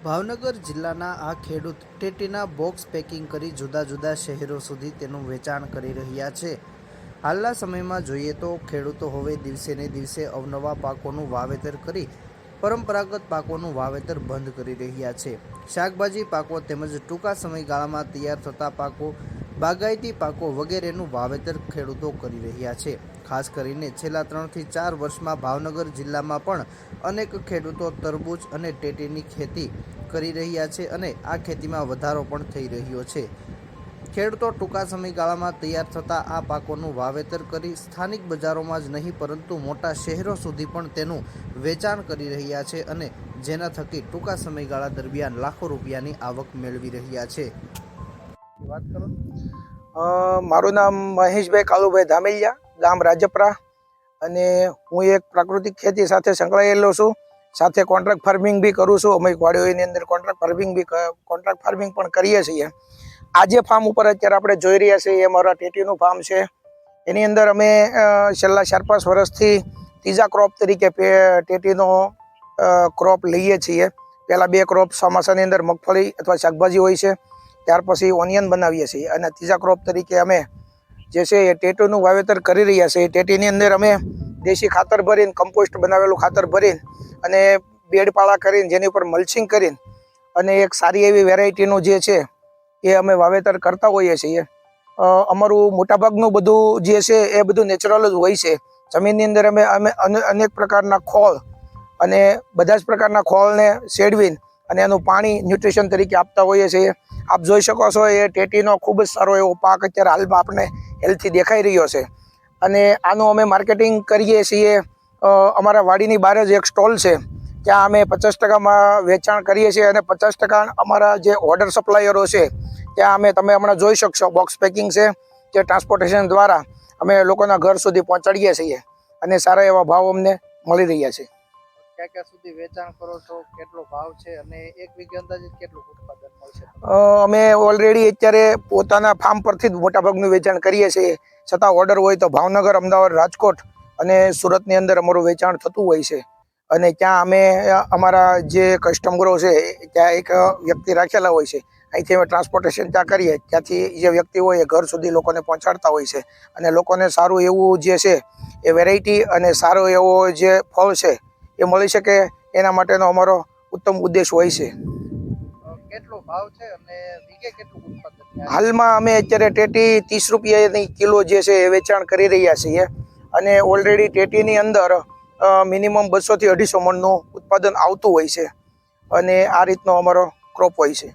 ભાવનગર જિલ્લાના આ ખેડૂત ટેટીના બોક્સ પેકિંગ કરી જુદા જુદા શહેરો સુધી તેનું વેચાણ કરી રહ્યા છે। હાલના સમયમાં જોઈએ તો ખેડૂતો હવે દિવસે ને દિવસે અવનવા પાકોનું વાવેતર કરી પરંપરાગત પાકોનું વાવેતર બંધ કરી રહ્યા છે। શાકભાજી પાકો તેમજ ટૂંકા સમયગાળામાં તૈયાર થતા પાકો, બાગાયતી પાકો વગેરેનું વાવેતર ખેડૂતો કરી રહ્યા છે। ખાસ કરીને છેલ્લા 3 થી 4 વર્ષમાં ભાવનગર જિલ્લામાં પણ અનેક ખેડૂતો તરબૂચ અને ટેટીની ખેતી કરી રહ્યા છે અને આ ખેતીમાં વધારો પણ થઈ રહ્યો છે। ખેડૂતો ટૂંકા સમયગાળામાં તૈયાર થતા આ પાકોનું વાવેતર કરી સ્થાનિક બજારોમાં જ નહીં પરંતુ મોટા શહેરો સુધી પણ તેનું વેચાણ કરી રહ્યા છે અને જેના થકી ટૂંકા સમયગાળા દરમિયાન લાખો રૂપિયાની આવક મેળવી રહ્યા છે। વાત કરો। મારું નામ મહેશભાઈ કાલુભાઈ ધામેલિયા, ગામ રાજપરા, અને હું એક પ્રાકૃતિક ખેતી સાથે સંકળાયેલો છું। સાથે કોન્ટ્રાક્ટ ફાર્મિંગ બી કરું છું। અમે વાડીઓની અંદર કોન્ટ્રાક્ટ ફાર્મિંગ પણ કરીએ છીએ। આજે ફાર્મ ઉપર અત્યારે આપણે જોઈ રહ્યા છીએ એ મારા ટેટીનું ફાર્મ છે। એની અંદર અમે છેલ્લા 4-5 વર્ષથી ત્રીજા ક્રોપ તરીકે ટેટીનો ક્રોપ લઈએ છીએ। પહેલાં 2 ક્રોપ ચોમાસાની અંદર મગફળી અથવા શાકભાજી હોય છે, ત્યાર પછી ઓનિયન બનાવીએ છીએ, અને ત્રીજા ક્રોપ તરીકે અમે જે છે એ ટેટીનું વાવેતર કરી રહ્યા છીએ। ટેટીની અંદર અમે દેશી ખાતર ભરીને, કમ્પોસ્ટ બનાવેલું ખાતર ભરીને અને બેડપાળા કરીને, જેની ઉપર મલ્ચિંગ કરીને અને એક સારી એવી વેરાયટીનું જે છે એ અમે વાવેતર કરતા હોઈએ છીએ। અમારું મોટાભાગનું બધું જે છે એ બધું નેચરલ જ હોય છે। જમીનની અંદર અમે અનેક પ્રકારના ખોળ અને બધા જ પ્રકારના ખોળને શેડવીને અને એનું પાણી ન્યુટ્રિશન તરીકે આપતા હોઈએ છીએ। આપ જોઈ શકો છો એ ટેટીનો ખૂબ જ સારો એવો પાક અત્યારે હાલમાં આપણે હેલ્થી દેખાઈ રહ્યો છે, અને આનું અમે માર્કેટિંગ કરીએ છીએ। અમારા વાડીની બહાર જ એક સ્ટોલ છે, ત્યાં અમે 50% વેચાણ કરીએ છીએ, અને 50% અમારા જે ઓર્ડર સપ્લાયરો છે ત્યાં તમે હમણાં જોઈ શકશો બોક્સ પેકિંગ છે, જે ટ્રાન્સપોર્ટેશન દ્વારા અમે લોકોના ઘર સુધી પહોંચાડીએ છીએ, અને સારા એવા ભાવ અમને મળી રહ્યા છે। ક્યાં ક્યાં સુધી વેચાણ કરો છો, કેટલો ભાવ છે અને એક વીઘે અંદાજે કેટલું ઉત્પાદન મળશે? અમે ઓલરેડી અત્યારે પોતાના ફાર્મ પરથી જ મોટાભાગનું વેચાણ કરીએ છીએ, છતાં ઓર્ડર હોય તો ભાવનગર, અમદાવાદ, રાજકોટ અને સુરતની અંદર અમારું વેચાણ થતું હોય છે। અને ત્યાં અમે અમારા જે કસ્ટમરો છે ત્યાં એક વ્યક્તિ રાખેલા હોય છે। અહીંથી અમે ટ્રાન્સપોર્ટેશન ત્યાં કરીએ, ત્યાંથી જે વ્યક્તિ હોય એ ઘર સુધી લોકોને પહોંચાડતા હોય છે, અને લોકોને સારું એવું જે છે એ વેરાયટી અને સારો એવો જે ફળ છે એ મળી શકે એના માટેનો અમારો ઉત્તમ ઉદ્દેશ હોય છે। કેટલો ભાવ છે અને વીઘે કેટલું ઉત્પાદન? હાલમાં અમે અત્યારે ટેટી 30 રૂપિયાની કિલો જે છે એ વેચાણ કરી રહ્યા છીએ, અને ઓલરેડી ટેટીની અંદર મિનિમમ 200 થી 250 મણનું ઉત્પાદન આવતું હોય છે, અને આ રીતનો અમારો ક્રોપ હોય છે।